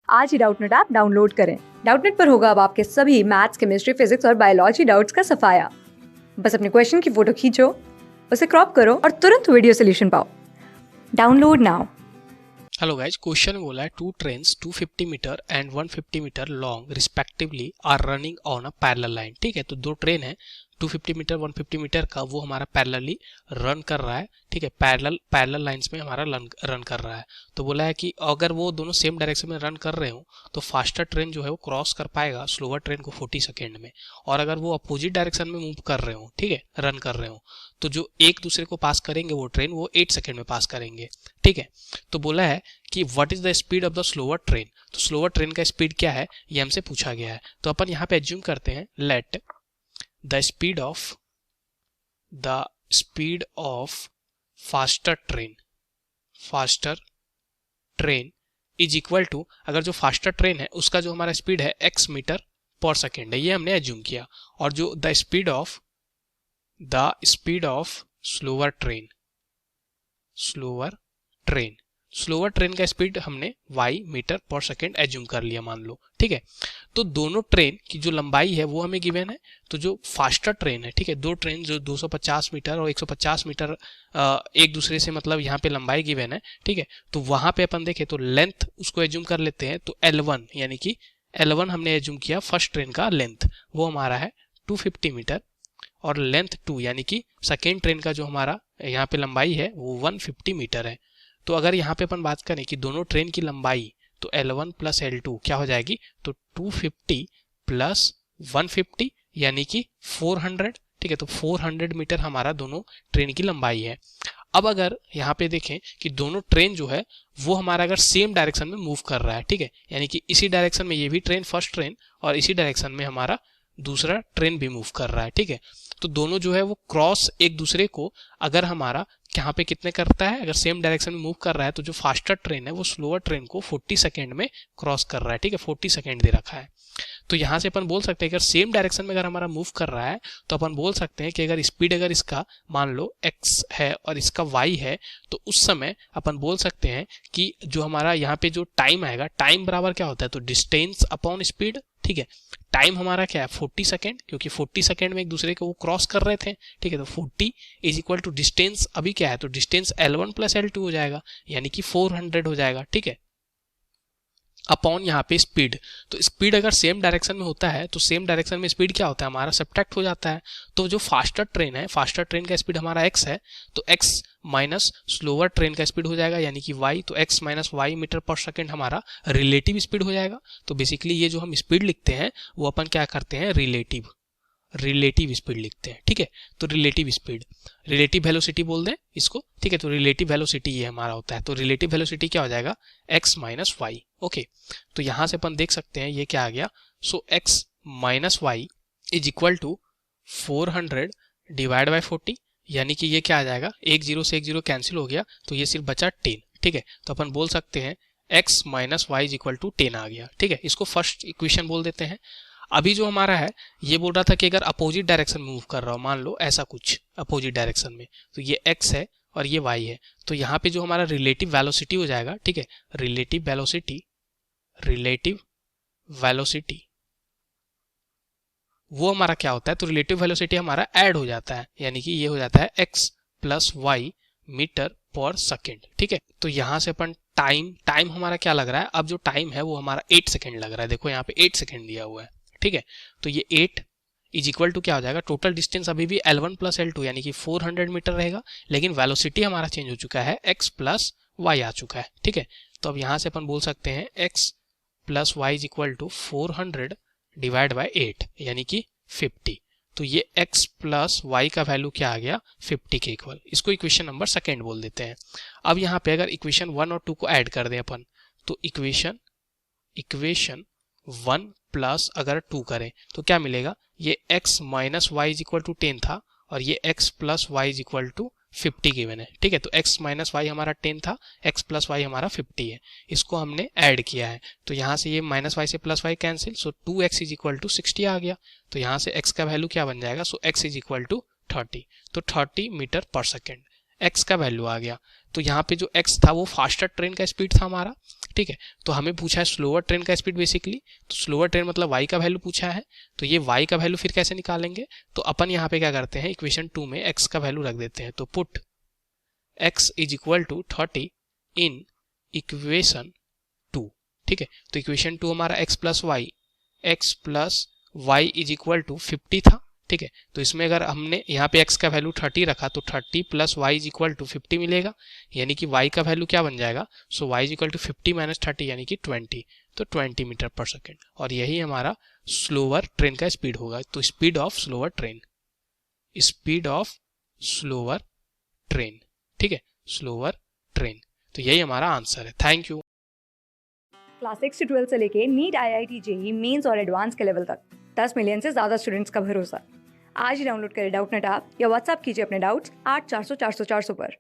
आज ही Doubtnut app download करें। Doubtnut पर होगा अब आपके सभी मैथ्स, केमिस्ट्री, फिजिक्स और बायोलॉजी डाउट्स का सफाया। बस अपने क्वेश्चन की फोटो खींचो, उसे क्रॉप करो और तुरंत वीडियो सोल्यूशन पाओ। Download now. Hello guys, question में बोला है two trains 250 metre and 150 metre long respectively are running on a parallel line. ठीक है, तो दो ट्रेन है 250 मीटर 150 मीटर का, वो हमारा पैरेलली रन कर रहा है। ठीक है, पैरेलल लाइंस में हमारा रन कर रहा है। तो बोला है कि अगर वो दोनों सेम डायरेक्शन में रन कर रहे हो तो फास्टर ट्रेन जो है वो क्रॉस कर पाएगा स्लोअर ट्रेन को 40 सेकेंड में, और अगर वो अपोजिट डायरेक्शन में मूव कर रहे हो, ठीक है, रन कर रहे हो, तो जो एक दूसरे को पास करेंगे वो ट्रेन वो 8 सेकेंड में पास करेंगे। ठीक है, तो बोला है कि what is the speed of the slower train. तो स्लोअर ट्रेन का स्पीड क्या है ये हमसे पूछा गया है। तो अपन यहाँ पे एज्यूम करते हैं, let the speed of faster train is equal to, अगर जो फास्टर ट्रेन है उसका जो हमारा स्पीड है x मीटर पर सेकेंड है, ये हमने एज्यूम किया, और जो the speed of slower train का स्पीड हमने y मीटर पर सेकेंड एज्यूम कर लिया, मान लो। ठीक है, तो दोनों ट्रेन की जो लंबाई है वो हमें गिवन है। तो जो फास्टर ट्रेन है, ठीक है, दो ट्रेन जो 250 मीटर और 150 मीटर एक दूसरे से मतलब यहाँ पे लंबाई गिवन है। ठीक है, तो वहां पे अपन देखें तो लेंथ उसको एज्यूम कर लेते हैं। तो L1 यानी कि L1 हमने एज्यूम किया फर्स्ट ट्रेन का लेंथ, वो हमारा है 250 मीटर, और लेंथ 2 यानी कि सेकेंड ट्रेन का जो हमारा यहाँ पे लंबाई है वो 150 मीटर है। तो अगर यहाँ पे अपन बात करें कि दोनों ट्रेन की लंबाई, तो L1 प्लस L2 क्या हो जाएगी, तो 250 प्लस 150 यानी कि 400। ठीक है, तो 400 मीटर हमारा दोनों ट्रेन की लंबाई है। अब अगर यहाँ पे देखें कि दोनों ट्रेन जो है वो हमारा अगर सेम डायरेक्शन में मूव कर रहा है, ठीक है, यानी कि इसी डायरेक्शन में ये भी ट्रेन फर्स्ट ट्रेन और इसी डायरेक्शन में हमारा दूसरा ट्रेन भी मूव कर रहा है। ठीक है, तो दोनों जो है वो क्रॉस एक दूसरे को अगर हमारा यहाँ पे कितने करता है, अगर सेम डायरेक्शन में मूव कर रहा है तो जो फास्टर ट्रेन है वो स्लोअर ट्रेन को 40 सेकेंड में क्रॉस कर रहा है। ठीक है, 40 सेकेंड दे रखा है। तो यहाँ से अपन बोल सकते हैं अगर सेम डायरेक्शन में अगर हमारा मूव कर रहा है तो अपन बोल सकते हैं कि अगर स्पीड अगर इसका मान लो x है और इसका y है, तो उस समय अपन बोल सकते हैं कि जो हमारा यहाँ पे जो टाइम आएगा, टाइम बराबर क्या होता है, तो डिस्टेंस अपॉन स्पीड। ठीक है, टाइम हमारा क्या है 40 सेकेंड, क्योंकि 40 सेकेंड में एक दूसरे को वो क्रॉस कर रहे थे। ठीक है, तो 40 इज इक्वल टू डिस्टेंस, अभी क्या है, तो डिस्टेंस L1 प्लस L2 हो जाएगा यानी कि 400 हो जाएगा। ठीक है, अपॉन यहाँ पे स्पीड। तो स्पीड अगर सेम डायरेक्शन में होता है तो सेम डायरेक्शन में स्पीड क्या होता है, हमारा सब्ट्रैक्ट हो जाता है। तो जो फास्टर ट्रेन है, फास्टर ट्रेन का स्पीड हमारा x है, तो x माइनस स्लोअर ट्रेन का स्पीड हो जाएगा यानी कि y, तो x माइनस y मीटर पर सेकेंड हमारा रिलेटिव स्पीड हो जाएगा। तो बेसिकली ये जो हम स्पीड लिखते हैं वो अपन क्या करते हैं, रिलेटिव स्पीड लिखते हैं। ठीक है, तो रिलेटिव वेलोसिटी बोल दें इसको। ठीक है, तो रिलेटिव वेलोसिटी ये हमारा होता है। तो रिलेटिव वेलोसिटी क्या हो जाएगा, x माइनस वाई। ओके, तो यहां से अपन देख सकते हैं ये क्या आ गया, so x minus y is equal to 400 divide by 40, यानी कि ये क्या आ जाएगा, एक जीरो से एक जीरो कैंसिल हो गया तो ये सिर्फ बचा 10। ठीक है, तो अपन बोल सकते हैं x minus y is equal to 10 आ गया। ठीक है, इसको फर्स्ट इक्वेशन बोल देते हैं। अभी जो हमारा है ये बोल रहा था कि अगर अपोजिट डायरेक्शन में मूव कर रहा हो, मान लो ऐसा कुछ अपोजिट डायरेक्शन में, तो ये x है और ये y है, तो यहाँ पे जो हमारा रिलेटिव वेलोसिटी हो जाएगा, ठीक है, रिलेटिव वेलोसिटी वो हमारा क्या होता है, तो रिलेटिव वेलोसिटी हमारा ऐड हो जाता है, यानी कि ये हो जाता है x प्लस वाई मीटर पर सेकेंड। ठीक है, तो यहाँ से अपन टाइम हमारा क्या लग रहा है, अब जो टाइम है वो हमारा 8 सेकेंड लग रहा है। देखो यहाँ पे 8 सेकेंड दिया हुआ है। ठीक है, तो ये 8 इज इक्वल टू क्या हो जाएगा, टोटल डिस्टेंस अभी भी L1 प्लस L2 यानी कि 400 मीटर रहेगा, लेकिन वेलोसिटी हमारा चेंज हो चुका है, x प्लस वाई आ चुका है। ठीक है, तो अब यहाँ से अपन बोल सकते हैं x plus y is equal to 400 divide by 8 यानी कि 50। तो ये x प्लस वाई का वैल्यू क्या आ गया, 50 के इक्वल। इसको इक्वेशन नंबर सेकेंड बोल देते हैं। अब यहाँ पे अगर इक्वेशन 1 और 2 को ऐड कर दें अपन, तो इक्वेशन 1 प्लस अगर 2 करें तो क्या मिलेगा, ये x minus y is equal to 10 था और ये x plus y is equal to 50 given है। ठीक है, तो x माइनस वाई हमारा 10 था, x प्लस वाई हमारा 50 है, इसको हमने ऐड किया है। तो यहाँ से ये माइनस वाई से plus y cancel, so 2x is equal to 60 आ गया। तो यहाँ से x का वैल्यू क्या बन जाएगा, सो x इज इक्वल टू 30, तो 30 मीटर पर सेकेंड x का वैल्यू आ गया। तो यहाँ पे जो x था वो फास्टर ट्रेन का स्पीड था हमारा। ठीक है। तो हमें पूछा है स्लोअर ट्रेन का स्पीड बेसिकली, तो स्लोअर ट्रेन मतलब y का वैल्यू पूछा है, तो ये y का वैल्यू फिर कैसे निकालेंगे, तो अपन यहाँ पे क्या करते हैं, इक्वेशन 2 में x का वैल्यू रख देते हैं। तो put x is equal to 30 in equation 2, ठीक है। तो इक्वेशन 2 हमारा x plus y is equal to 50 था, ठीक है। तो इसमें अगर हमने यहाँ पे x का वैल्यू 30 रखा तो 30 plus y is equal to 50 मिलेगा, यानी कि y का वैल्यू क्या बन जाएगा, so y is equal to 50 minus 30 यानी कि 20, तो 20 मीटर पर सेकेंड, और यही हमारा स्लोअर ट्रेन का स्पीड होगा। तो speed of slower train, speed of slower train, ठीक है, स्लोअर ट्रेन। तो यही हमारा आंसर है। Thank you. क्लास 6 से 12 से लेके नीट, IIT, JEE मेंस और एडवांस के लेवल तक 10 मिलियन से ज़्यादा स्टूडेंट्स का भरोसा। आज ही डाउनलोड करें डाउटनेट ऐप या व्हाट्सएप कीजिए अपने डाउट्स 8400 400 400 पर।